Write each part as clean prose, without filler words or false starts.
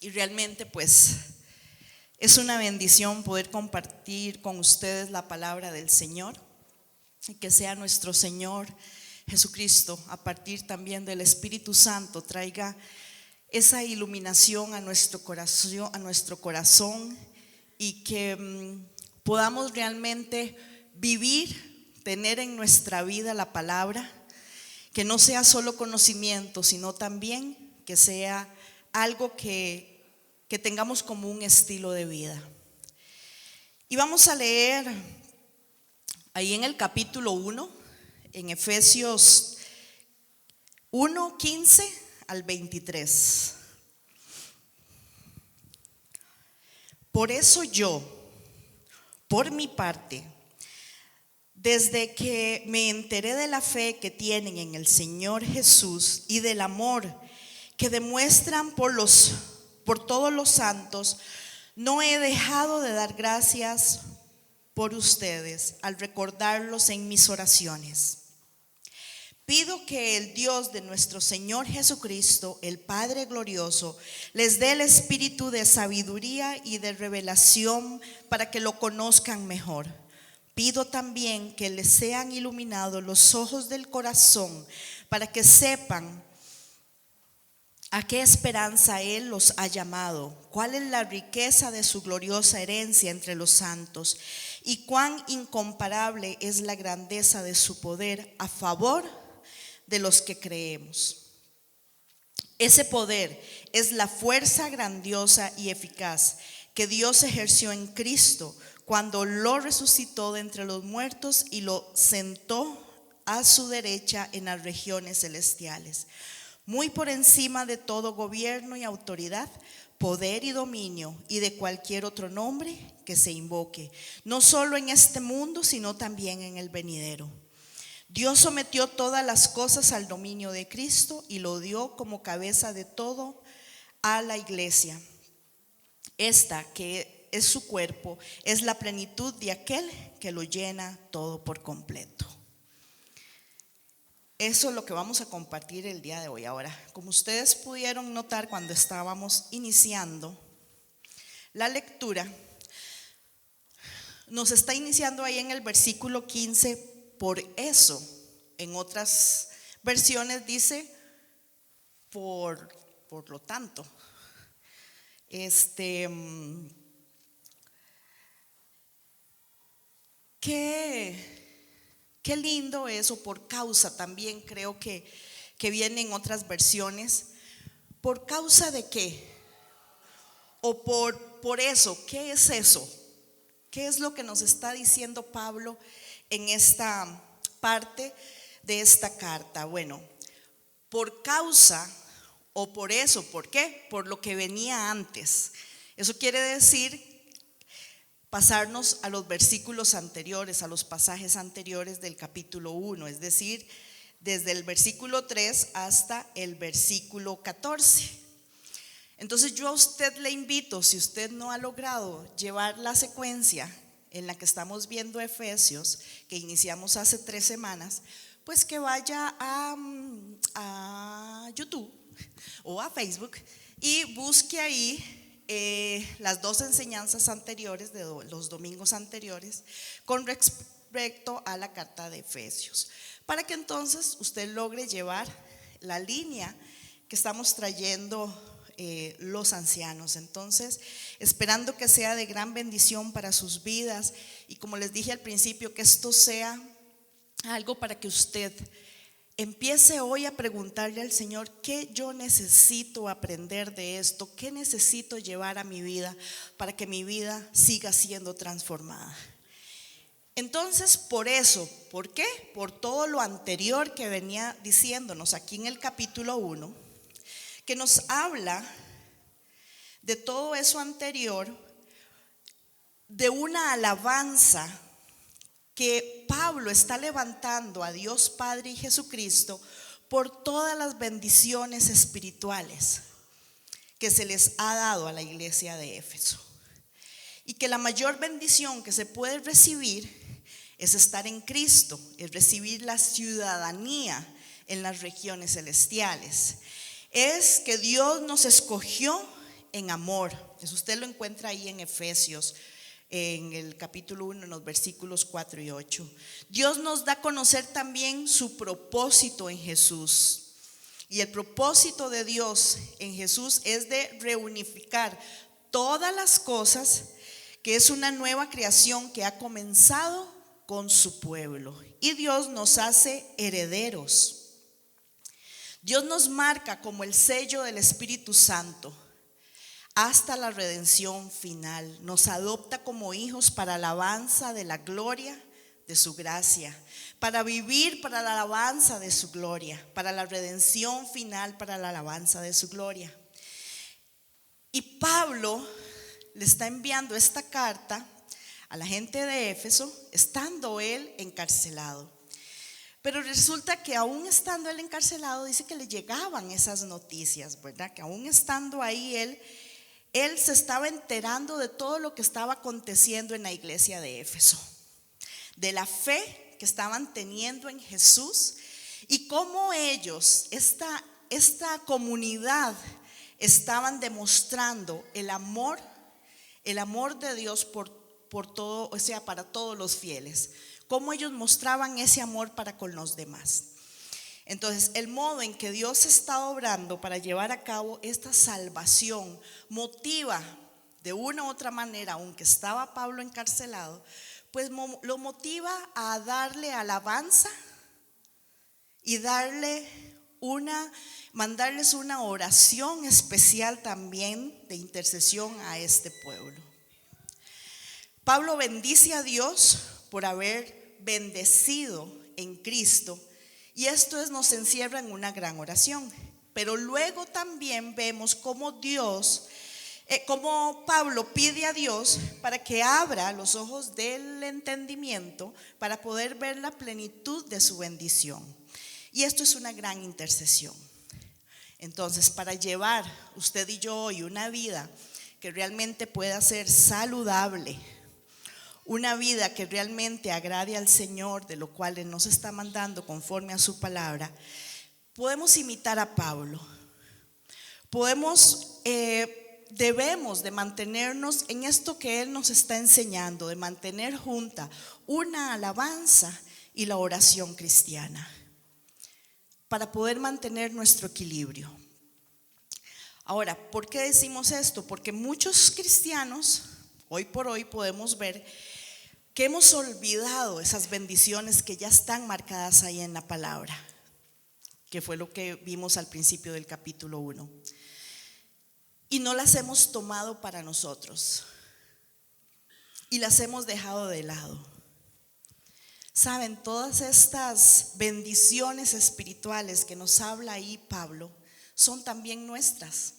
Y realmente pues es una bendición poder compartir con ustedes la palabra del Señor y que sea nuestro Señor Jesucristo, a partir también del Espíritu Santo, traiga esa iluminación a nuestro corazón y que podamos realmente vivir, tener en nuestra vida la palabra, que no sea solo conocimiento, sino también que sea algo que tengamos como un estilo de vida. Y vamos a leer ahí en el capítulo 1, en Efesios 1, 15 al 23. Por eso yo, por mi parte, desde que me enteré de la fe que tienen en el Señor Jesús y del amor que demuestran por todos los santos, no he dejado de dar gracias por ustedes al recordarlos en mis oraciones. Pido que el Dios de nuestro Señor Jesucristo, el Padre glorioso, les dé el espíritu de sabiduría y de revelación para que lo conozcan mejor. Pido también que les sean iluminados los ojos del corazón para que sepan a qué esperanza Él los ha llamado, cuál es la riqueza de su gloriosa herencia entre los santos y cuán incomparable es la grandeza de su poder a favor de los que creemos. Ese poder es la fuerza grandiosa y eficaz que Dios ejerció en Cristo cuando lo resucitó de entre los muertos y lo sentó a su derecha en las regiones celestiales, muy por encima de todo gobierno y autoridad, poder y dominio y de cualquier otro nombre que se invoque, no solo en este mundo, sino también en el venidero. Dios sometió todas las cosas al dominio de Cristo y lo dio como cabeza de todo a la iglesia. Esta, que es su cuerpo, es la plenitud de aquel que lo llena todo por completo. Eso es lo que vamos a compartir el día de hoy. Ahora, como ustedes pudieron notar cuando estábamos iniciando la lectura, nos está iniciando ahí en el versículo 15, por eso. En otras versiones dice, por lo tanto. Qué lindo eso, por causa también creo que viene en otras versiones. ¿Por causa de qué? O por eso, ¿qué es eso? ¿Qué es lo que nos está diciendo Pablo en esta parte de esta carta? Bueno, por causa o por eso, ¿por qué? Por lo que venía antes. Eso quiere decir pasarnos a los versículos anteriores, a los pasajes anteriores del capítulo 1, es decir, desde el versículo 3 hasta el versículo 14. Entonces yo a usted le invito, si usted no ha logrado llevar la secuencia en la que estamos viendo Efesios, que iniciamos hace 3 semanas, pues que vaya a YouTube o a Facebook y busque ahí las 2 enseñanzas anteriores de los domingos anteriores con respecto a la carta de Efesios, para que entonces usted logre llevar la línea que estamos trayendo los ancianos. Entonces, esperando que sea de gran bendición para sus vidas y, como les dije al principio, que esto sea algo para que usted empiece hoy a preguntarle al Señor: ¿qué yo necesito aprender de esto? ¿Qué necesito llevar a mi vida para que mi vida siga siendo transformada? Entonces, por eso, ¿por qué? Por todo lo anterior que venía diciéndonos aquí en el capítulo 1, que nos habla de todo eso anterior, de una alabanza que Pablo está levantando a Dios Padre y Jesucristo por todas las bendiciones espirituales que se les ha dado a la iglesia de Éfeso, y que la mayor bendición que se puede recibir es estar en Cristo, es recibir la ciudadanía en las regiones celestiales, es que Dios nos escogió en amor. Eso usted lo encuentra ahí en Efesios, en el capítulo 1, en los versículos 4 y 8. Dios nos da a conocer también su propósito en Jesús. Y el propósito de Dios en Jesús es de reunificar todas las cosas, que es una nueva creación que ha comenzado con su pueblo. Y Dios nos hace herederos. Dios nos marca como el sello del Espíritu Santo hasta la redención final. Nos adopta como hijos para alabanza de la gloria de su gracia, para vivir para la alabanza de su gloria, para la redención final, para la alabanza de su gloria. Y Pablo le está enviando esta carta a la gente de Éfeso, estando él encarcelado. Pero resulta que aún estando él encarcelado, dice que le llegaban esas noticias, ¿verdad? Que aún estando ahí él se estaba enterando de todo lo que estaba aconteciendo en la iglesia de Éfeso, de la fe que estaban teniendo en Jesús y cómo ellos, esta comunidad, estaban demostrando el amor de Dios por todo, o sea, para todos los fieles. Cómo ellos mostraban ese amor para con los demás. Entonces, el modo en que Dios está obrando para llevar a cabo esta salvación motiva de una u otra manera, aunque estaba Pablo encarcelado, pues lo motiva a darle alabanza y mandarles una oración especial también de intercesión a este pueblo. Pablo bendice a Dios por haber bendecido en Cristo, y esto nos encierra en una gran oración. Pero luego también vemos cómo Pablo pide a Dios para que abra los ojos del entendimiento para poder ver la plenitud de su bendición. Y esto es una gran intercesión. Entonces, para llevar usted y yo hoy una vida que realmente pueda ser saludable, una vida que realmente agrade al Señor, de lo cual Él nos está mandando conforme a su palabra, podemos imitar a Pablo. Debemos de mantenernos en esto que Él nos está enseñando, de mantener junta una alabanza y la oración cristiana, para poder mantener nuestro equilibrio. Ahora, ¿por qué decimos esto? Porque muchos cristianos, hoy por hoy, podemos ver que hemos olvidado esas bendiciones que ya están marcadas ahí en la palabra, que fue lo que vimos al principio del capítulo 1, y no las hemos tomado para nosotros y las hemos dejado de lado. Saben, todas estas bendiciones espirituales que nos habla ahí Pablo son también nuestras,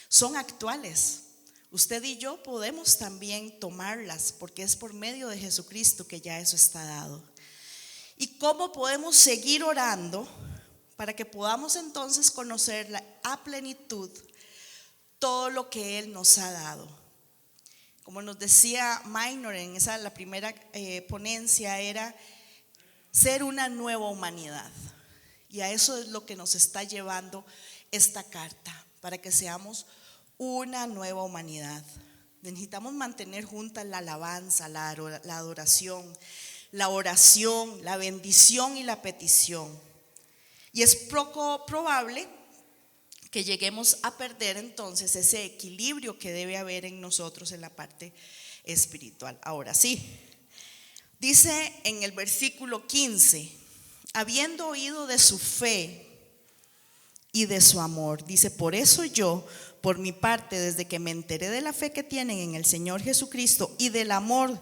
son actuales. Usted y yo podemos también tomarlas, porque es por medio de Jesucristo que ya eso está dado. ¿Y cómo podemos seguir orando para que podamos entonces conocer a plenitud todo lo que Él nos ha dado? Como nos decía Minor en la primera ponencia, era ser una nueva humanidad. Y a eso es lo que nos está llevando esta carta, para que seamos una nueva humanidad. Necesitamos mantener juntas la alabanza, la adoración, la oración, la bendición y la petición. Y es poco probable que lleguemos a perder entonces ese equilibrio que debe haber en nosotros en la parte espiritual. Ahora sí, dice en el versículo 15, habiendo oído de su fe y de su amor, dice, por eso yo, por mi parte, desde que me enteré de la fe que tienen en el Señor Jesucristo y del amor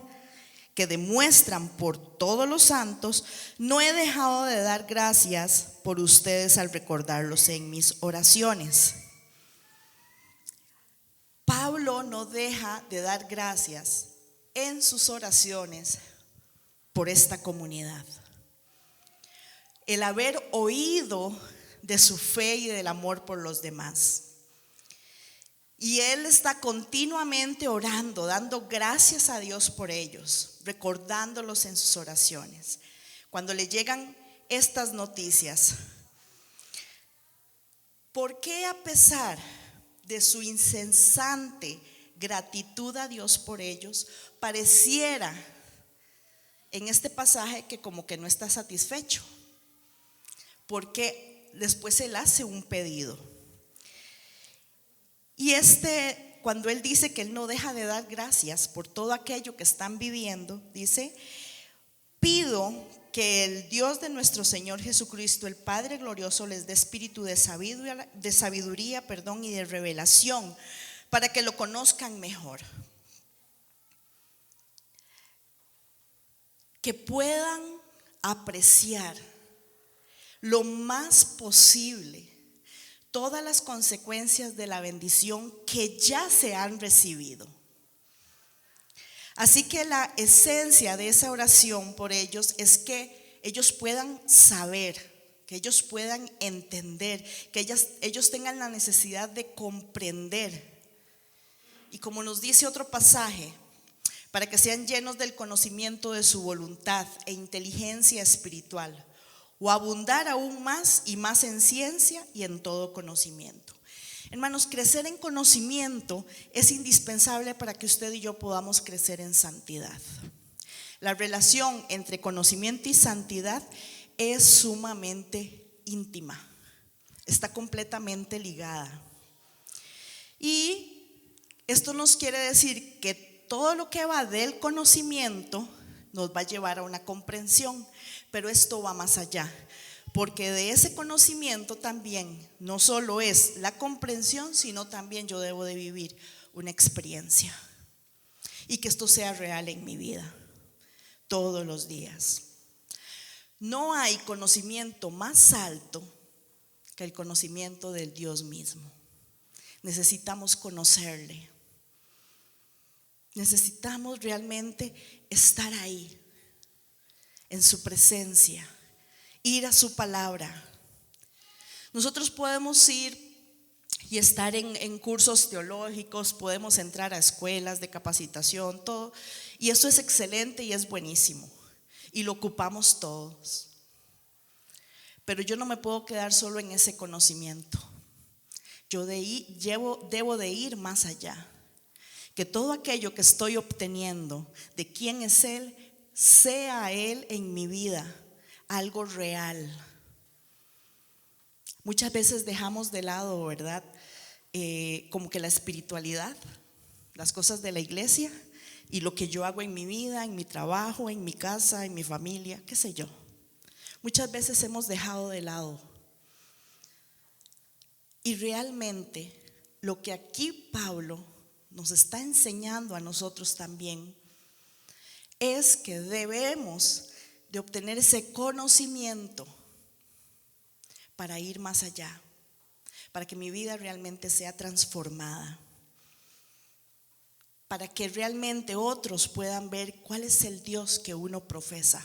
que demuestran por todos los santos, no he dejado de dar gracias por ustedes al recordarlos en mis oraciones. Pablo no deja de dar gracias en sus oraciones por esta comunidad. El haber oído de su fe y del amor por los demás. Y él está continuamente orando, dando gracias a Dios por ellos, recordándolos en sus oraciones. Cuando le llegan estas noticias, ¿por qué a pesar de su incesante gratitud a Dios por ellos, pareciera en este pasaje que como que no está satisfecho, porque después él hace un pedido. Y cuando él dice que él no deja de dar gracias por todo aquello que están viviendo, dice: pido que el Dios de nuestro Señor Jesucristo, el Padre glorioso, les dé espíritu de sabiduría, y de revelación, para que lo conozcan mejor. Que puedan apreciar lo más posible todas las consecuencias de la bendición que ya se han recibido. Así que la esencia de esa oración por ellos es que ellos puedan saber, que ellos puedan entender, que ellos tengan la necesidad de comprender. Y como nos dice otro pasaje, para que sean llenos del conocimiento de su voluntad e inteligencia espiritual, o abundar aún más y más en ciencia y en todo conocimiento. Hermanos, crecer en conocimiento es indispensable para que usted y yo podamos crecer en santidad. La relación entre conocimiento y santidad es sumamente íntima, está completamente ligada. Y esto nos quiere decir que todo lo que va del conocimiento nos va a llevar a una comprensión, pero esto va más allá. Porque de ese conocimiento también no solo es la comprensión, sino también yo debo de vivir una experiencia. Y que esto sea real en mi vida, todos los días. No hay conocimiento más alto que el conocimiento del Dios mismo. Necesitamos conocerle. Necesitamos realmente estar ahí, en su presencia. Ir a su palabra. Nosotros podemos ir y estar en cursos teológicos, podemos entrar a escuelas de capacitación, todo, y eso es excelente y es buenísimo, y lo ocupamos todos. Pero yo no me puedo quedar solo en ese conocimiento. Yo debo de ir más allá. Que todo aquello que estoy obteniendo de quién es Él, sea Él en mi vida algo real. Muchas veces dejamos de lado, ¿verdad? Como que la espiritualidad, las cosas de la iglesia y lo que yo hago en mi vida, en mi trabajo, en mi casa, en mi familia, qué sé yo. Muchas veces hemos dejado de lado. Y realmente lo que aquí Pablo nos está enseñando a nosotros también es que debemos de obtener ese conocimiento para ir más allá, para que mi vida realmente sea transformada, para que realmente otros puedan ver cuál es el Dios que uno profesa.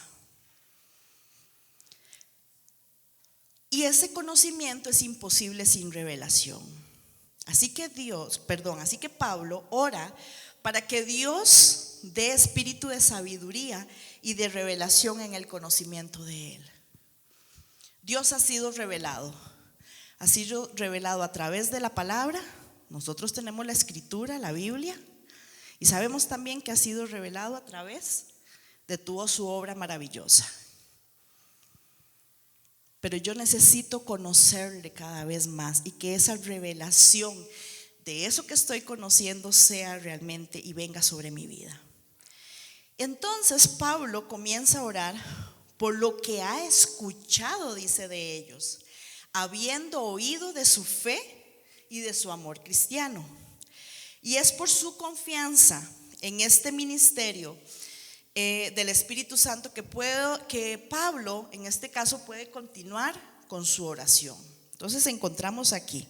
Y ese conocimiento es imposible sin revelación. Así que Pablo ora para que Dios dé espíritu de sabiduría y de revelación en el conocimiento de Él. Dios ha sido revelado a través de la palabra. Nosotros tenemos la escritura, la Biblia, y sabemos también que ha sido revelado a través de toda su obra maravillosa. Pero yo necesito conocerle cada vez más y que esa revelación de eso que estoy conociendo sea realmente y venga sobre mi vida. Entonces Pablo comienza a orar por lo que ha escuchado, dice, de ellos, habiendo oído de su fe y de su amor cristiano. Y es por su confianza en este ministerio del Espíritu Santo que Pablo en este caso puede continuar con su oración. Entonces encontramos aquí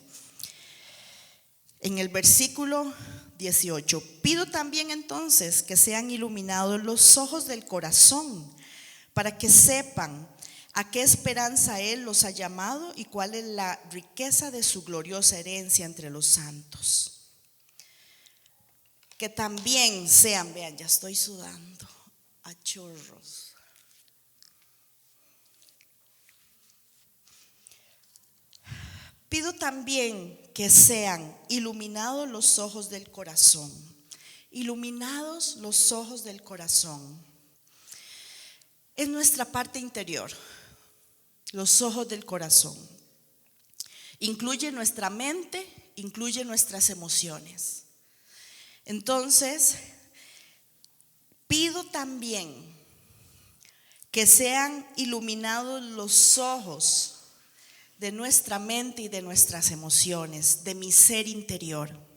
en el versículo 18: pido también entonces que sean iluminados los ojos del corazón, para que sepan a qué esperanza Él los ha llamado y cuál es la riqueza de su gloriosa herencia entre los santos. Que también sean, vean, ya estoy sudando a chorros. Pido también que sean iluminados los ojos del corazón. Iluminados los ojos del corazón. Es nuestra parte interior, los ojos del corazón. Incluye nuestra mente, incluye nuestras emociones. Entonces, pido también que sean iluminados los ojos de nuestra mente y de nuestras emociones, de mi ser interior.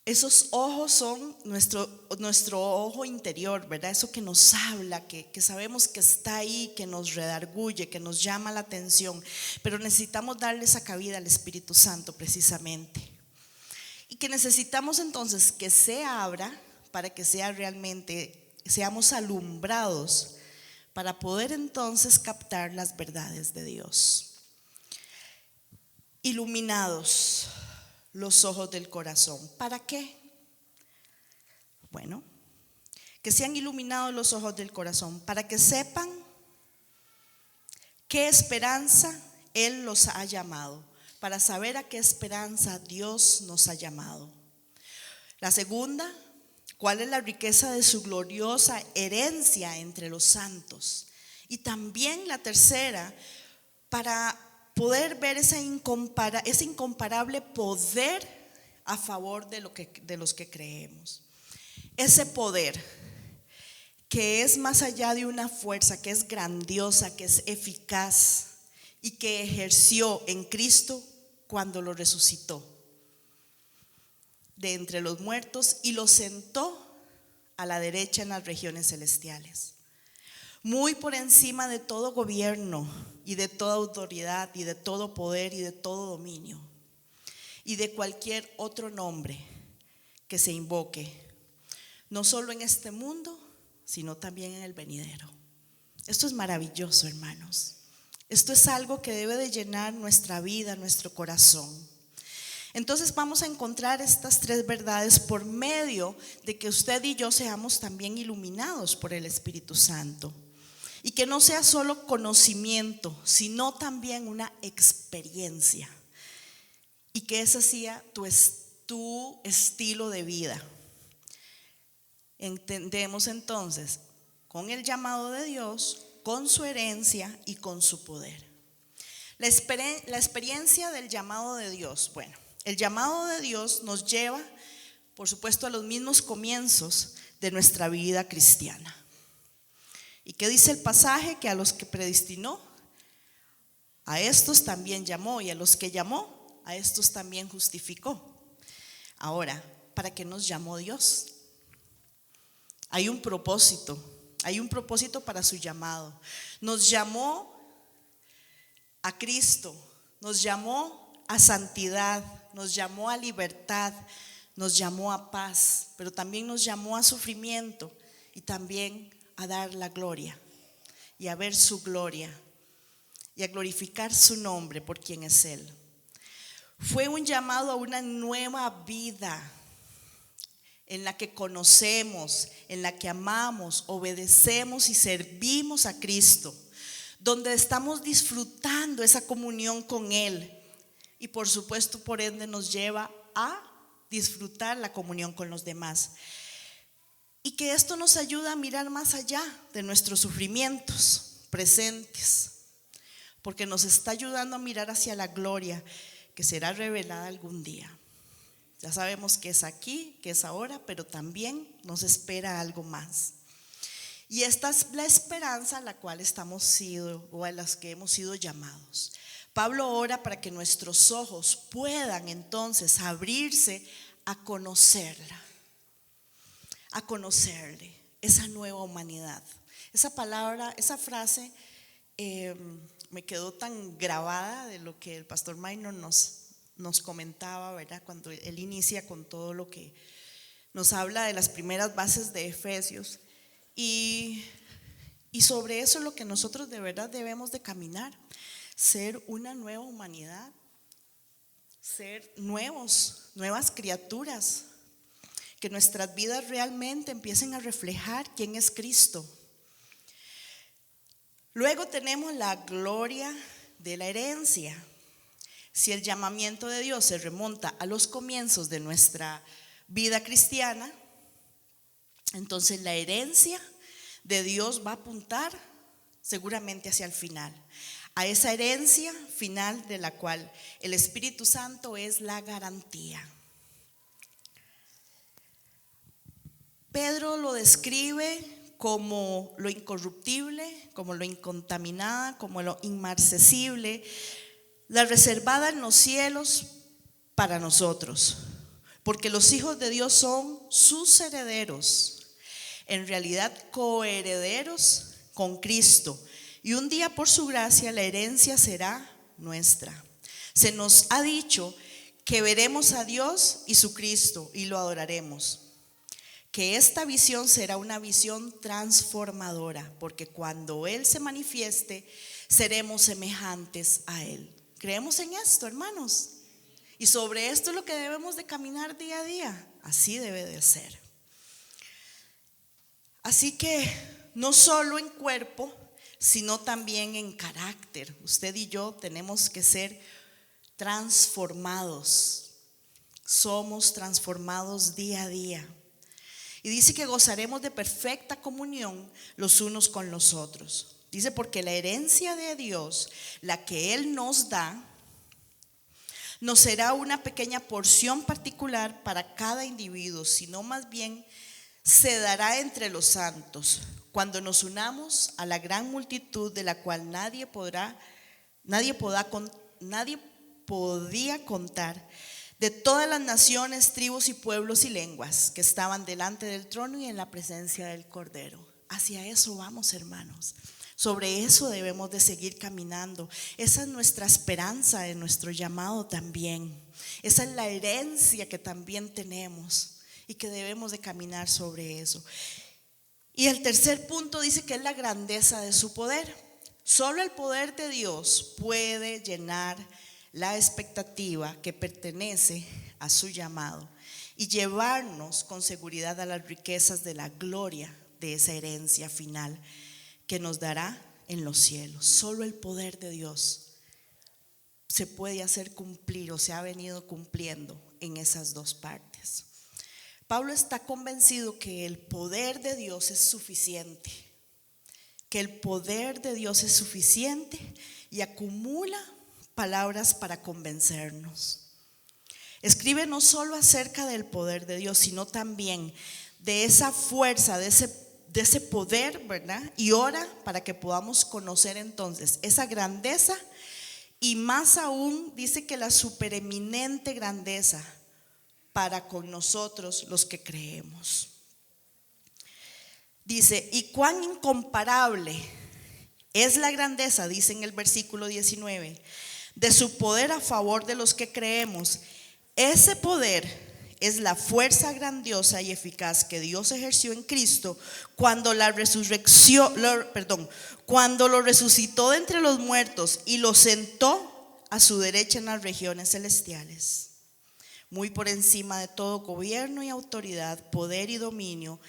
Esos ojos son nuestro ojo interior, ¿verdad? Eso que nos habla, que sabemos que está ahí, que nos redarguye, que nos llama la atención. Pero necesitamos darle esa cabida al Espíritu Santo precisamente. Y que necesitamos entonces que se abra para que seamos alumbrados para poder entonces captar las verdades de Dios. Iluminados los ojos del corazón. ¿Para qué? Bueno, que sean iluminados los ojos del corazón, para que sepan qué esperanza Él los ha llamado, para saber a qué esperanza Dios nos ha llamado. La segunda, cuál es la riqueza de su gloriosa herencia entre los santos. Y también la tercera, para poder ver ese incomparable poder a favor de los que creemos. Ese poder que es más allá de una fuerza, que es grandiosa, que es eficaz y que ejerció en Cristo cuando lo resucitó de entre los muertos y lo sentó a la derecha en las regiones celestiales. Muy por encima de todo gobierno y de toda autoridad y de todo poder y de todo dominio y de cualquier otro nombre que se invoque, no solo en este mundo, sino también en el venidero. Esto es maravilloso, hermanos. Esto es algo que debe de llenar nuestra vida, nuestro corazón. Entonces vamos a encontrar estas tres verdades por medio de que usted y yo seamos también iluminados por el Espíritu Santo. Y que no sea solo conocimiento, sino también una experiencia. Y que ese sea tu estilo de vida. Entendemos entonces con el llamado de Dios, con su herencia y con su poder. La experiencia del llamado de Dios. Bueno, el llamado de Dios nos lleva, por supuesto, a los mismos comienzos de nuestra vida cristiana. ¿Y qué dice el pasaje? Que a los que predestinó, a estos también llamó, y a los que llamó, a estos también justificó. Ahora, ¿para qué nos llamó Dios? Hay un propósito para su llamado. Nos llamó a Cristo, nos llamó a santidad, nos llamó a libertad, nos llamó a paz, pero también nos llamó a sufrimiento y también a dar la gloria y a ver su gloria y a glorificar su nombre por quien es Él. Fue un llamado a una nueva vida en la que conocemos, en la que amamos, obedecemos y servimos a Cristo, donde estamos disfrutando esa comunión con Él y por supuesto por ende nos lleva a disfrutar la comunión con los demás. Y que esto nos ayuda a mirar más allá de nuestros sufrimientos presentes, porque nos está ayudando a mirar hacia la gloria que será revelada algún día. Ya sabemos que es aquí, que es ahora, pero también nos espera algo más. Y esta es la esperanza a la cual estamos sido, o a las que hemos sido llamados. Pablo ora para que nuestros ojos puedan entonces abrirse a conocerla, a conocerle, esa nueva humanidad. Esa palabra, esa frase me quedó tan grabada de lo que el pastor Minor nos comentaba, ¿verdad? Cuando él inicia con todo lo que nos habla de las primeras bases de Efesios. Y sobre eso es lo que nosotros de verdad debemos de caminar, ser una nueva humanidad, ser nuevas criaturas, que nuestras vidas realmente empiecen a reflejar quién es Cristo. Luego tenemos la gloria de la herencia. Si el llamamiento de Dios se remonta a los comienzos de nuestra vida cristiana, entonces la herencia de Dios va a apuntar seguramente hacia el final, a esa herencia final de la cual el Espíritu Santo es la garantía. Pedro lo describe como lo incorruptible, como lo incontaminada, como lo inmarcesible, la reservada en los cielos para nosotros, porque los hijos de Dios son sus herederos, en realidad coherederos con Cristo, y un día por su gracia la herencia será nuestra. Se nos ha dicho que veremos a Dios y su Cristo y lo adoraremos, que esta visión será una visión transformadora, porque cuando Él se manifieste seremos semejantes a Él. ¿Creemos en esto, hermanos? Y sobre esto es lo que debemos de caminar día a día. Así debe de ser. Así que no solo en cuerpo, sino también en carácter. Usted y yo tenemos que ser transformados. Somos transformados día a día. Y dice que gozaremos de perfecta comunión los unos con los otros. Dice, porque la herencia de Dios, la que Él nos da, no será una pequeña porción particular para cada individuo, sino más bien se dará entre los santos, cuando nos unamos a la gran multitud de la cual nadie podía contar, de todas las naciones, tribus y pueblos y lenguas que estaban delante del trono y en la presencia del Cordero. Hacia eso vamos, hermanos. Sobre eso debemos de seguir caminando. Esa es nuestra esperanza, en nuestro llamado también. Esa es la herencia que también tenemos y que debemos de caminar sobre eso. Y el tercer punto dice que es la grandeza de su poder. Solo el poder de Dios puede llenar la expectativa que pertenece a su llamado y llevarnos con seguridad a las riquezas de la gloria de esa herencia final que nos dará en los cielos. Solo el poder de Dios se puede hacer cumplir o se ha venido cumpliendo en esas dos partes. Pablo está convencido que el poder de Dios es suficiente, que el poder de Dios es suficiente, y acumula palabras para convencernos. Escribe no solo acerca del poder de Dios, sino también de esa fuerza, de ese poder, ¿verdad? Y ora para que podamos conocer entonces esa grandeza, y más aún dice que la supereminente grandeza para con nosotros los que creemos. Dice, y cuán incomparable es la grandeza, dice en el versículo 19, de su poder a favor de los que creemos. Ese poder es la fuerza grandiosa y eficaz que Dios ejerció en Cristo cuando cuando lo resucitó de entre los muertos y lo sentó a su derecha en las regiones celestiales, muy por encima de todo gobierno y autoridad, poder y dominio,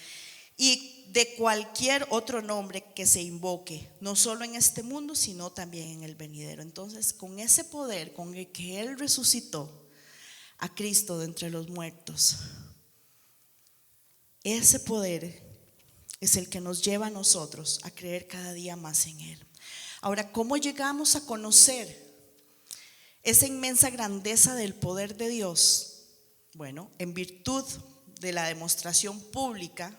y de cualquier otro nombre que se invoque, no solo en este mundo, sino también en el venidero. Entonces, con ese poder con el que Él resucitó a Cristo de entre los muertos, ese poder es el que nos lleva a nosotros a creer cada día más en Él. Ahora, ¿cómo llegamos a conocer esa inmensa grandeza del poder de Dios? Bueno, en virtud de la demostración pública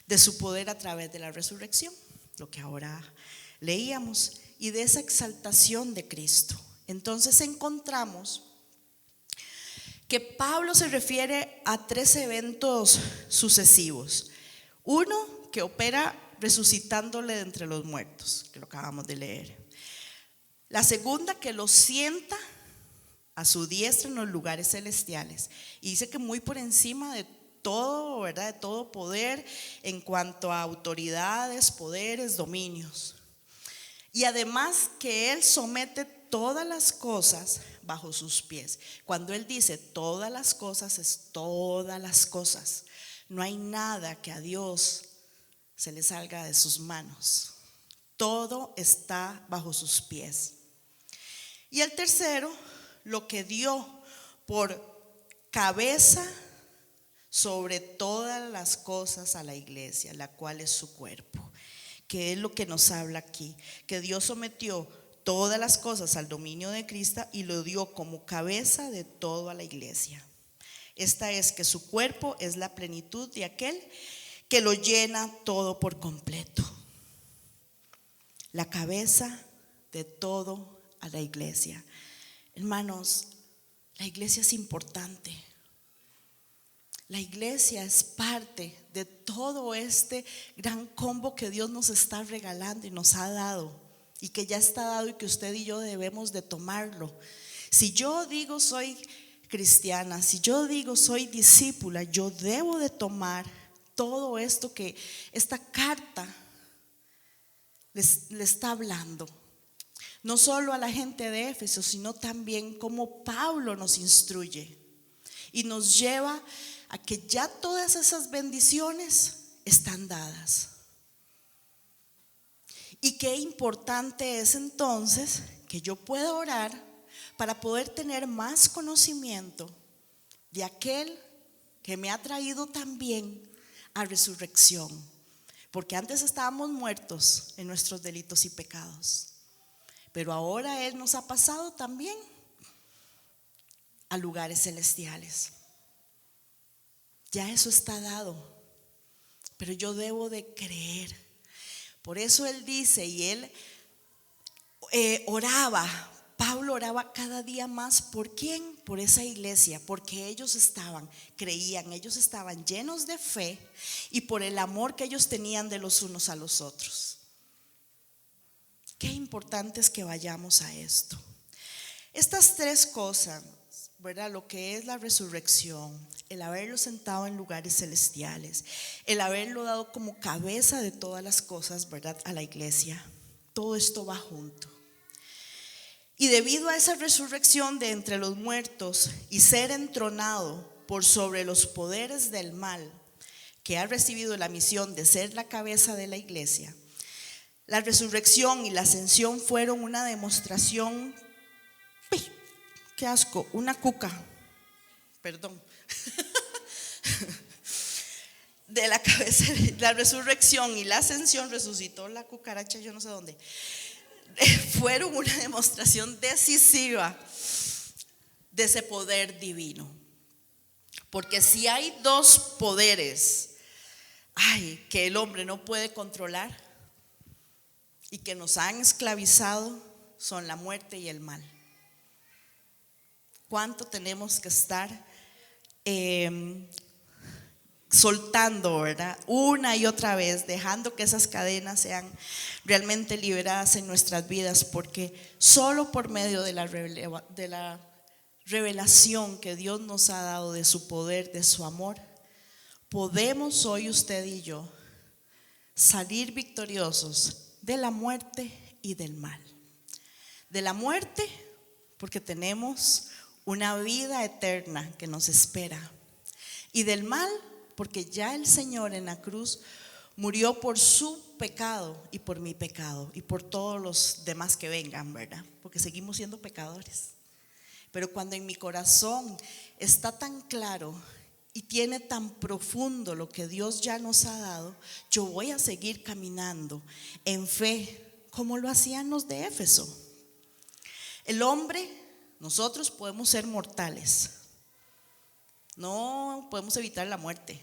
de su poder a través de la resurrección, lo que ahora leíamos, y de esa exaltación de Cristo. Entonces encontramos que Pablo se refiere a 3 eventos sucesivos. Uno, que opera resucitándole de entre los muertos, que lo acabamos de leer. La segunda, que lo sienta a su diestra en los lugares celestiales. Y dice que muy por encima de todo, ¿verdad? De todo poder en cuanto a autoridades, poderes, dominios. Y además que Él somete todas las cosas bajo sus pies. Cuando Él dice todas las cosas, es todas las cosas. No hay nada que a Dios se le salga de sus manos. Todo está bajo sus pies. Y el tercero, lo que dio por cabeza sobre todas las cosas a la iglesia, la cual es su cuerpo, que es lo que nos habla aquí, que Dios sometió todas las cosas al dominio de Cristo y lo dio como cabeza de todo a la iglesia. Esta es que su cuerpo es la plenitud de aquel que lo llena todo por completo. La cabeza de todo a la iglesia. Hermanos, la iglesia es importante. La iglesia es parte de todo este gran combo que Dios nos está regalando y nos ha dado, y que ya está dado y que usted y yo debemos de tomarlo. Si yo digo soy cristiana, si yo digo soy discípula, yo debo de tomar todo esto que esta carta le está hablando. No solo a la gente de Éfeso, sino también como Pablo nos instruye y nos lleva a que ya todas esas bendiciones están dadas. Y qué importante es entonces que yo pueda orar para poder tener más conocimiento de aquel que me ha traído también a resurrección. Porque antes estábamos muertos en nuestros delitos y pecados, pero ahora Él nos ha pasado también a lugares celestiales. Ya eso está dado, pero yo debo de creer. Por eso Él dice, y Él Pablo oraba cada día más. ¿Por quién? Por esa iglesia, porque ellos creían, ellos estaban llenos de fe y por el amor que ellos tenían de los unos a los otros. Qué importante es que vayamos a esto. Estas tres cosas, ¿verdad? Lo que es la resurrección, el haberlo sentado en lugares celestiales, el haberlo dado como cabeza de todas las cosas, ¿verdad? A la iglesia. Todo esto va junto. Y debido a esa resurrección de entre los muertos y ser entronado por sobre los poderes del mal, que ha recibido la misión de ser la cabeza de la iglesia, la resurrección y la ascensión fueron una demostración, qué asco, una cuca, perdón, de la cabeza. La resurrección y la ascensión resucitó la cucaracha, yo no sé dónde. Fueron una demostración decisiva de ese poder divino. Porque si hay dos poderes que el hombre no puede controlar y que nos han esclavizado, son la muerte y el mal. ¿Cuánto tenemos que estar soltando, ¿verdad? Una y otra vez, dejando que esas cadenas sean realmente liberadas en nuestras vidas, porque solo por medio de la revelación que Dios nos ha dado de su poder, de su amor, podemos hoy usted y yo salir victoriosos de la muerte y del mal. De la muerte, porque tenemos una vida eterna que nos espera, y del mal, porque ya el Señor en la cruz murió por su pecado y por mi pecado y por todos los demás que vengan, ¿verdad? Porque seguimos siendo pecadores. Pero cuando en mi corazón está tan claro y tiene tan profundo lo que Dios ya nos ha dado, yo voy a seguir caminando en fe como lo hacían los de Éfeso. El hombre, nosotros podemos ser mortales. No podemos evitar la muerte.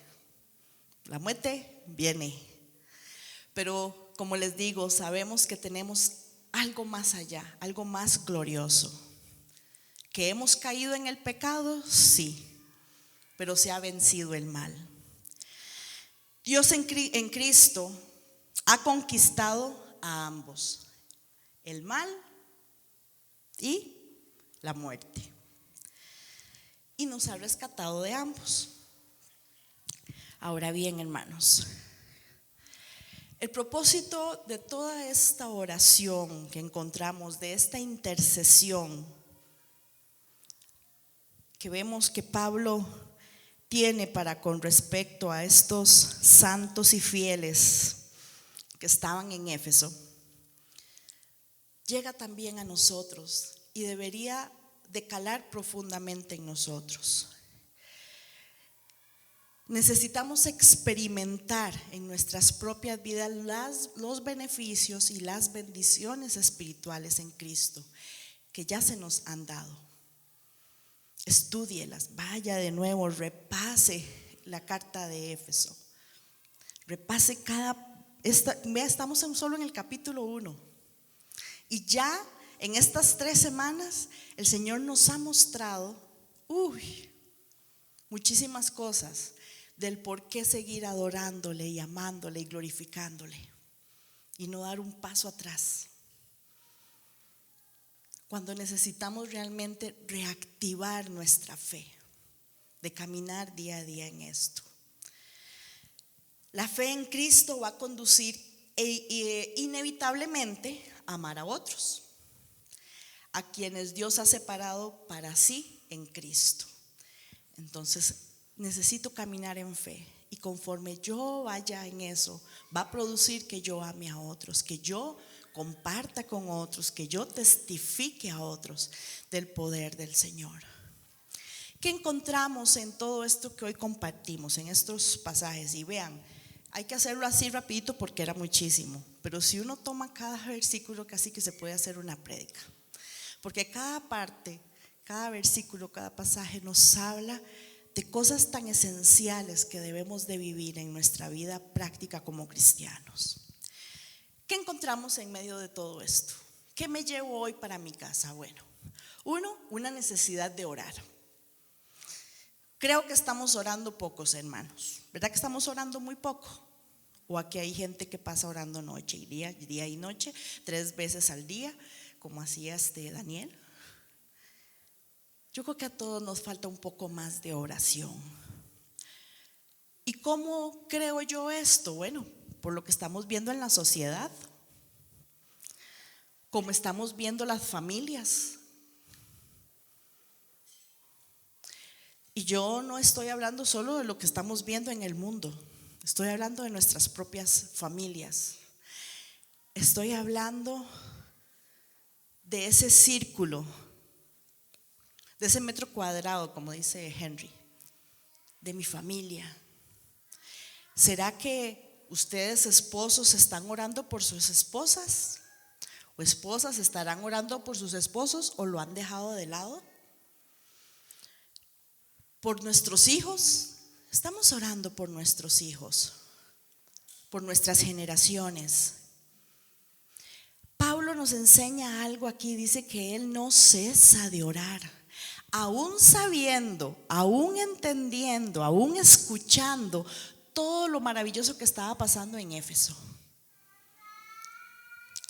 La muerte viene. Pero como les digo, sabemos que tenemos algo más allá, algo más glorioso. ¿Que hemos caído en el pecado? Sí, pero se ha vencido el mal. Dios en Cristo ha conquistado a ambos, el mal y la muerte, y nos ha rescatado de ambos. Ahora bien, hermanos, el propósito de toda esta oración que encontramos, de esta intercesión que vemos que Pablo tiene para con respecto a estos santos y fieles que estaban en Éfeso, llega también a nosotros y debería de calar profundamente en nosotros. Necesitamos experimentar en nuestras propias vidas los beneficios y las bendiciones espirituales en Cristo que ya se nos han dado. Estúdielas, vaya de nuevo, repase la carta de Éfeso. Repase estamos solo en el capítulo 1. Y ya en estas 3 semanas el Señor nos ha mostrado muchísimas cosas del por qué seguir adorándole y amándole y glorificándole y no dar un paso atrás cuando necesitamos realmente reactivar nuestra fe, de caminar día a día en esto. La fe en Cristo va a conducir inevitablemente a amar a otros, a quienes Dios ha separado para sí en Cristo. Entonces necesito caminar en fe, y conforme yo vaya en eso, va a producir que yo ame a otros, que yo comparta con otros, que yo testifique a otros del poder del Señor. ¿Qué encontramos en todo esto que hoy compartimos, en estos pasajes? Y vean, hay que hacerlo así rapidito porque era muchísimo, pero si uno toma cada versículo, casi que se puede hacer una prédica, porque cada parte, cada versículo, cada pasaje nos habla de cosas tan esenciales que debemos de vivir en nuestra vida práctica como cristianos. ¿Qué encontramos en medio de todo esto? ¿Qué me llevo hoy para mi casa? Bueno, una necesidad de orar. Creo que estamos orando pocos, hermanos. ¿Verdad que estamos orando muy poco? O aquí hay gente que pasa orando noche y día y noche, 3 veces al día, como hacía Daniel. Yo creo que a todos nos falta un poco más de oración. ¿Y cómo creo yo esto? Bueno, por lo que estamos viendo en la sociedad, como estamos viendo las familias. Y yo no estoy hablando solo de lo que estamos viendo en el mundo, estoy hablando de nuestras propias familias. Estoy hablando de ese círculo, de ese metro cuadrado, como dice Henry, de mi familia. ¿Será que ustedes, esposos, están orando por sus esposas? ¿O esposas estarán orando por sus esposos o lo han dejado de lado? Por nuestros hijos, estamos orando por nuestros hijos, por nuestras generaciones. Pablo nos enseña algo aquí, dice que él no cesa de orar, aún sabiendo, aún entendiendo, aún escuchando todo lo maravilloso que estaba pasando en Éfeso.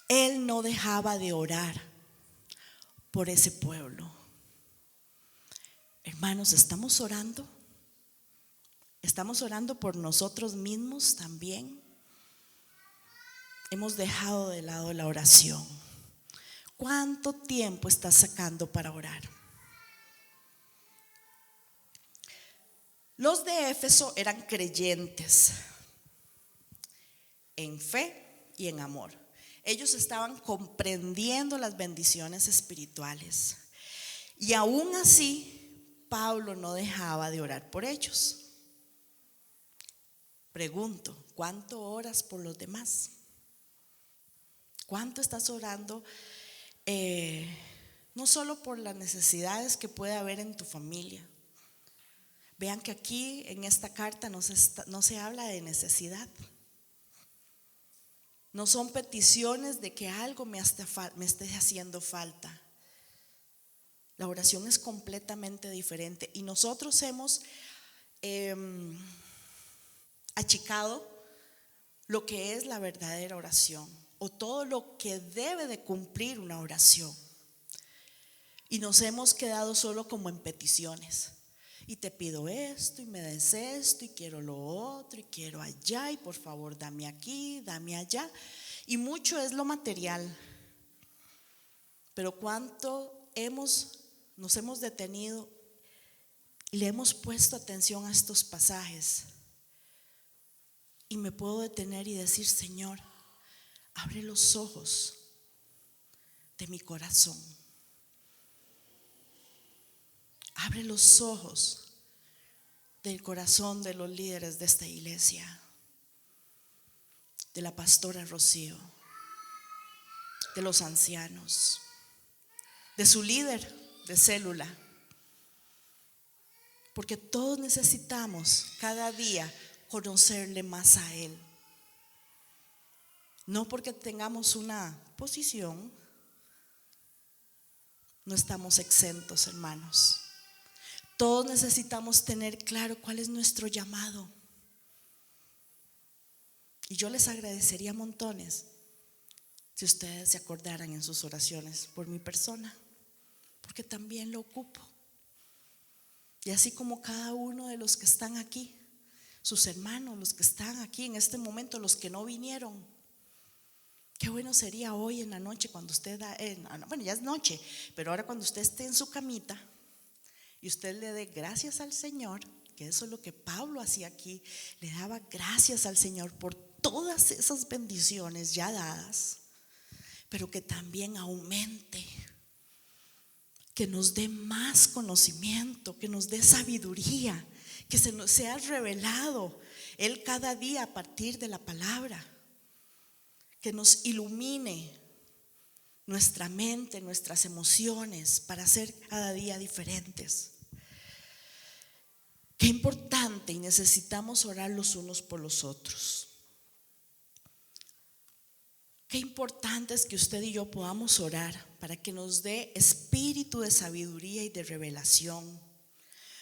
Él no dejaba de orar por ese pueblo. Hermanos, ¿estamos orando? ¿Estamos orando por nosotros mismos también? Hemos dejado de lado la oración. ¿Cuánto tiempo estás sacando para orar? Los de Éfeso eran creyentes en fe y en amor. Ellos estaban comprendiendo las bendiciones espirituales. Y aún así, Pablo no dejaba de orar por ellos. Pregunto, ¿cuánto oras por los demás? ¿Cuánto estás orando? No solo por las necesidades que puede haber en tu familia. Vean que aquí en esta carta no se habla de necesidad. No son peticiones de que algo me esté haciendo falta. La oración es completamente diferente y nosotros hemos achicado lo que es la verdadera oración o todo lo que debe de cumplir una oración, y nos hemos quedado solo como en peticiones. Y te pido esto y me des esto y quiero lo otro y quiero allá y por favor dame aquí, dame allá. Y mucho es lo material. Pero cuánto nos hemos detenido y le hemos puesto atención a estos pasajes. Y me puedo detener y decir: Señor, abre los ojos de mi corazón. Abre los ojos del corazón de los líderes de esta iglesia, de la pastora Rocío, de los ancianos, de su líder de célula, porque todos necesitamos cada día conocerle más a Él. No porque tengamos una posición, no estamos exentos, hermanos. Todos necesitamos tener claro cuál es nuestro llamado. Y yo les agradecería montones si ustedes se acordaran en sus oraciones por mi persona, porque también lo ocupo. Y así como cada uno de los que están aquí, sus hermanos, los que están aquí en este momento, los que no vinieron, qué bueno sería hoy en la noche cuando usted bueno, ya es noche, pero ahora cuando usted esté en su camita y usted le dé gracias al Señor, que eso es lo que Pablo hacía aquí, le daba gracias al Señor por todas esas bendiciones ya dadas, pero que también aumente, que nos dé más conocimiento, que nos dé sabiduría, que se nos sea revelado Él cada día a partir de la palabra, que nos ilumine nuestra mente, nuestras emociones para ser cada día diferentes. Qué importante, y necesitamos orar los unos por los otros. Qué importante es que usted y yo podamos orar para que nos dé espíritu de sabiduría y de revelación,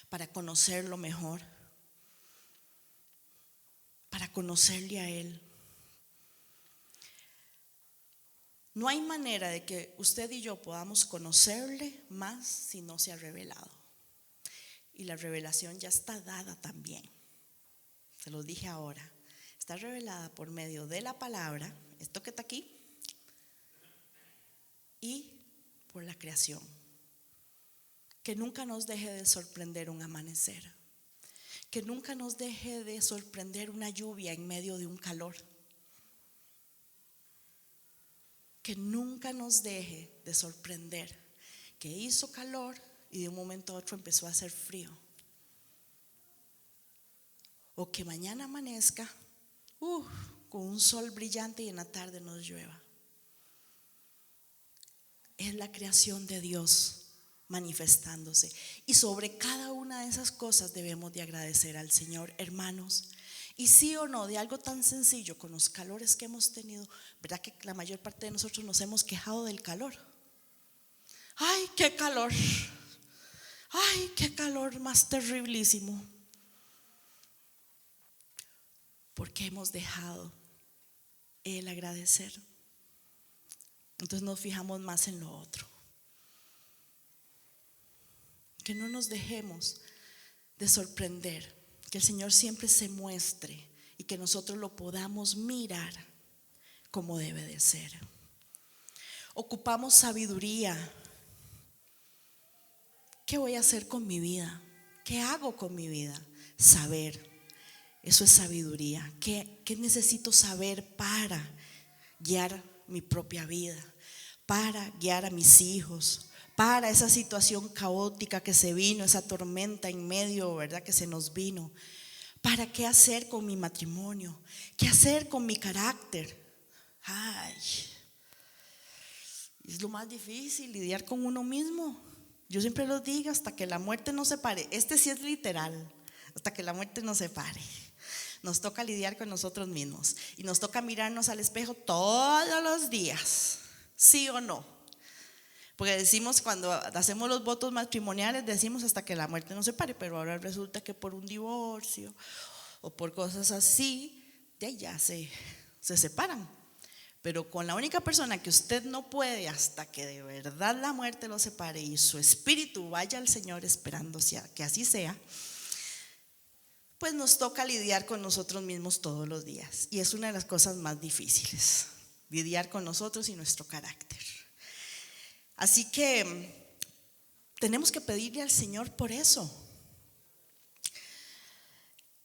para conocerlo mejor, para conocerle a Él. No hay manera de que usted y yo podamos conocerle más si no se ha revelado. Y la revelación ya está dada también. Se lo dije ahora. Está revelada por medio de la palabra, esto que está aquí, y por la creación. Que nunca nos deje de sorprender un amanecer. Que nunca nos deje de sorprender una lluvia en medio de un calor. Que nunca nos deje de sorprender que hizo calor y de un momento a otro empezó a hacer frío. O que mañana amanezca con un sol brillante y en la tarde nos llueva. Es la creación de Dios manifestándose. Y sobre cada una de esas cosas debemos de agradecer al Señor, hermanos. Y sí o no, de algo tan sencillo, con los calores que hemos tenido, ¿verdad que la mayor parte de nosotros nos hemos quejado del calor? ¡Ay, qué calor! ¡Ay, qué calor más terriblísimo! Porque hemos dejado el agradecer. Entonces nos fijamos más en lo otro. Que no nos dejemos de sorprender. Que el Señor siempre se muestre y que nosotros lo podamos mirar como debe de ser. Ocupamos sabiduría. ¿Qué voy a hacer con mi vida? ¿Qué hago con mi vida? Saber. Eso es sabiduría. ¿Qué necesito saber para guiar mi propia vida? Para guiar a mis hijos, para esa situación caótica que se vino, esa tormenta en medio, ¿verdad? Que se nos vino. ¿Para qué hacer con mi matrimonio? ¿Qué hacer con mi carácter? Ay, es lo más difícil, lidiar con uno mismo. Yo siempre lo digo, hasta que la muerte nos separe. Este sí es literal, hasta que la muerte nos separe. Nos toca lidiar con nosotros mismos y nos toca mirarnos al espejo todos los días, ¿sí o no? Porque decimos, cuando hacemos los votos matrimoniales, decimos hasta que la muerte nos separe, pero ahora resulta que por un divorcio o por cosas así, ya se separan. Pero con la única persona que usted no puede hasta que de verdad la muerte lo separe y su espíritu vaya al Señor esperando que así sea, pues nos toca lidiar con nosotros mismos todos los días. Y es una de las cosas más difíciles, lidiar con nosotros y nuestro carácter. Así que tenemos que pedirle al Señor por eso.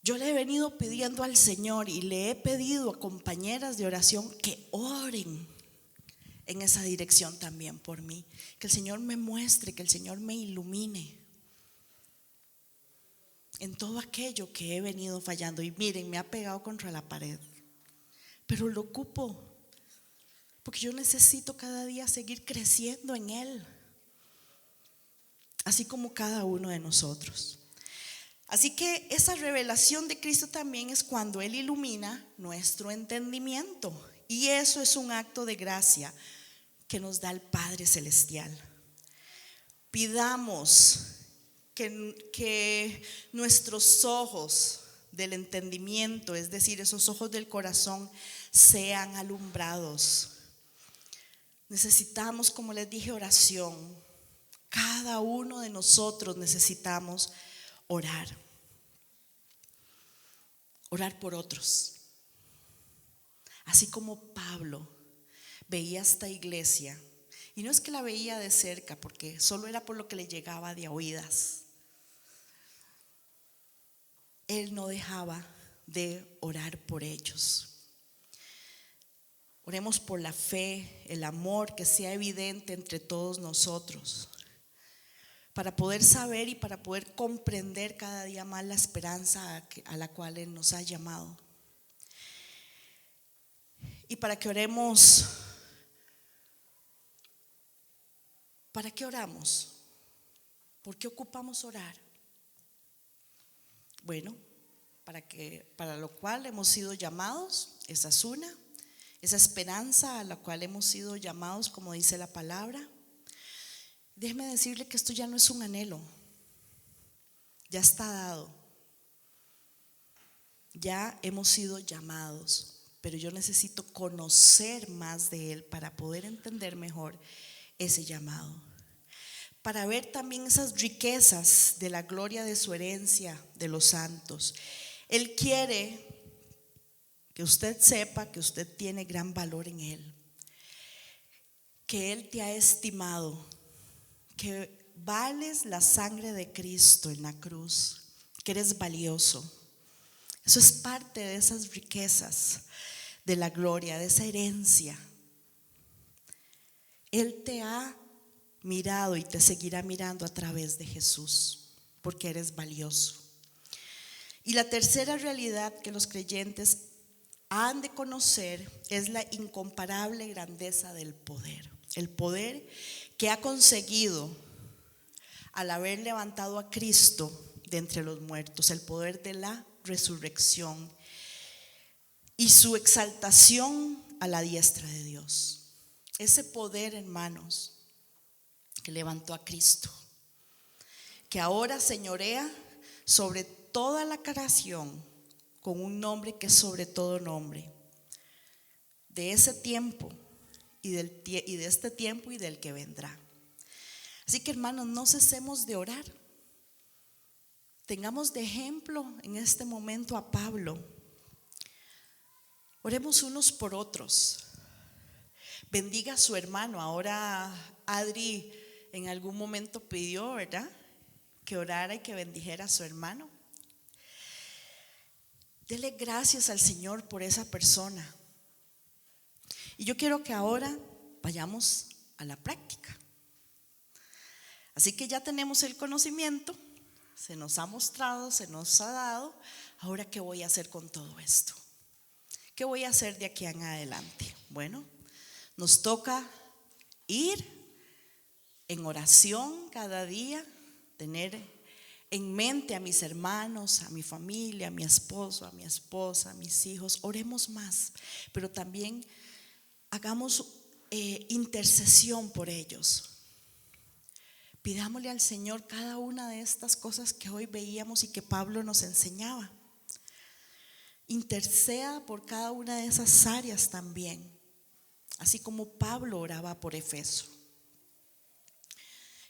Yo le he venido pidiendo al Señor y le he pedido a compañeras de oración que oren en esa dirección también por mí. Que el Señor me muestre, que el Señor me ilumine. en todo aquello que he venido fallando. Y miren, me ha pegado contra la pared, pero lo ocupo, porque yo necesito cada día seguir creciendo en Él, así como cada uno de nosotros. Así que esa revelación de Cristo también es cuando Él ilumina nuestro entendimiento, y eso es un acto de gracia que nos da el Padre Celestial. Pidamos que nuestros ojos del entendimiento, es decir, esos ojos del corazón, sean alumbrados. Necesitamos, como les dije, oración. Cada uno de nosotros necesitamos orar por otros. Así como Pablo veía esta iglesia, y no es que la veía de cerca, porque solo era por lo que le llegaba de oídas. Él no dejaba de orar por ellos. Oremos por la fe, el amor que sea evidente entre todos nosotros, para poder saber y para poder comprender cada día más la esperanza a la cual Él nos ha llamado. Y para que oremos, ¿para qué oramos? ¿Por qué ocupamos orar? Bueno, para lo cual hemos sido llamados, esa es una, esa esperanza a la cual hemos sido llamados, como dice la palabra. Déjeme decirle que esto ya no es un anhelo, ya está dado, ya hemos sido llamados, pero yo necesito conocer más de Él para poder entender mejor ese llamado, para ver también esas riquezas de la gloria de su herencia de los santos. Él quiere que usted sepa que usted tiene gran valor en Él, que Él te ha estimado, que vales la sangre de Cristo en la cruz, que eres valioso. Eso es parte de esas riquezas de la gloria, de esa herencia. Él te ha mirado y te seguirá mirando a través de Jesús, porque eres valioso. Y la tercera realidad que los creyentes han de conocer es la incomparable grandeza del poder. El poder que ha conseguido al haber levantado a Cristo de entre los muertos, el poder de la resurrección y su exaltación a la diestra de Dios. Ese poder, hermanos, que levantó a Cristo, que ahora señorea sobre toda la creación con un nombre que es sobre todo nombre, de ese tiempo y de este tiempo y del que vendrá. Así que, hermanos, no cesemos de orar. Tengamos de ejemplo en este momento a Pablo. Oremos unos por otros. Bendiga a su hermano. Ahora Adri en algún momento pidió, ¿verdad?, que orara y que bendijera a su hermano. Dele gracias al Señor por esa persona. Y yo quiero que ahora vayamos a la práctica. Así que ya tenemos el conocimiento, se nos ha mostrado, se nos ha dado. Ahora, ¿qué voy a hacer con todo esto? ¿Qué voy a hacer de aquí en adelante? Bueno, nos toca ir en oración cada día, tener en mente a mis hermanos, a mi familia, a mi esposo, a mi esposa, a mis hijos. Oremos más, pero también hagamos intercesión por ellos. Pidámosle al Señor cada una de estas cosas que hoy veíamos y que Pablo nos enseñaba. Interceda por cada una de esas áreas también, así como Pablo oraba por Efeso.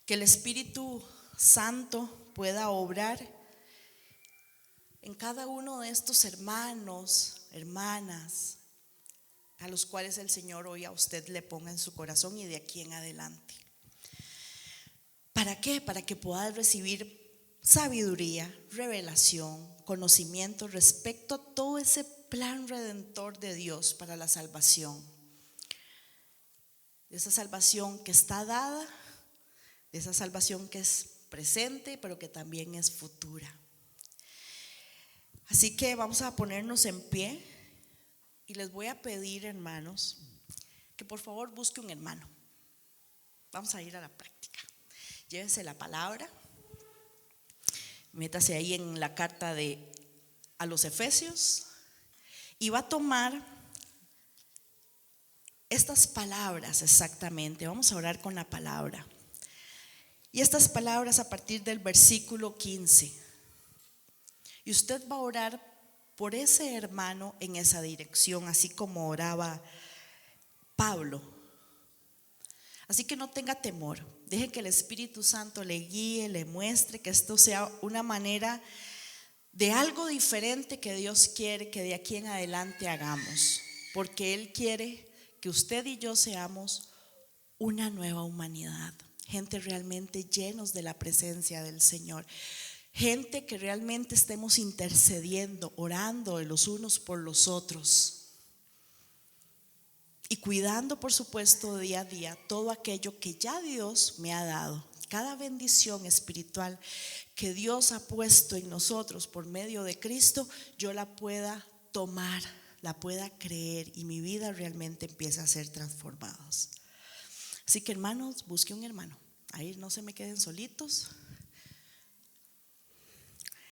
Que el Espíritu Santo pueda obrar en cada uno de estos hermanos, hermanas, a los cuales el Señor hoy a usted le ponga en su corazón y de aquí en adelante. ¿Para qué? Para que pueda recibir sabiduría, revelación, conocimiento respecto a todo ese plan redentor de Dios para la salvación. De esa salvación que está dada, de esa salvación que es presente, pero que también es futura. Así que vamos a ponernos en pie y les voy a pedir, hermanos, que por favor busque un hermano. Vamos a ir a la práctica. Llévese la palabra, métase ahí en la carta a los Efesios y va a tomar estas palabras exactamente. Vamos a orar con la palabra. Y estas palabras a partir del versículo 15. Y usted va a orar por ese hermano en esa dirección, así como oraba Pablo. Así que no tenga temor. Deje que el Espíritu Santo le guíe, le muestre que esto sea una manera de algo diferente que Dios quiere que de aquí en adelante hagamos. Porque Él quiere que usted y yo seamos una nueva humanidad. Gente realmente llenos de la presencia del Señor. Gente que realmente estemos intercediendo, orando los unos por los otros. Y cuidando, por supuesto, día a día todo aquello que ya Dios me ha dado. Cada bendición espiritual que Dios ha puesto en nosotros por medio de Cristo, yo la pueda tomar, la pueda creer y mi vida realmente empieza a ser transformada. Así que, hermanos, busque un hermano. Ahí no se me queden solitos.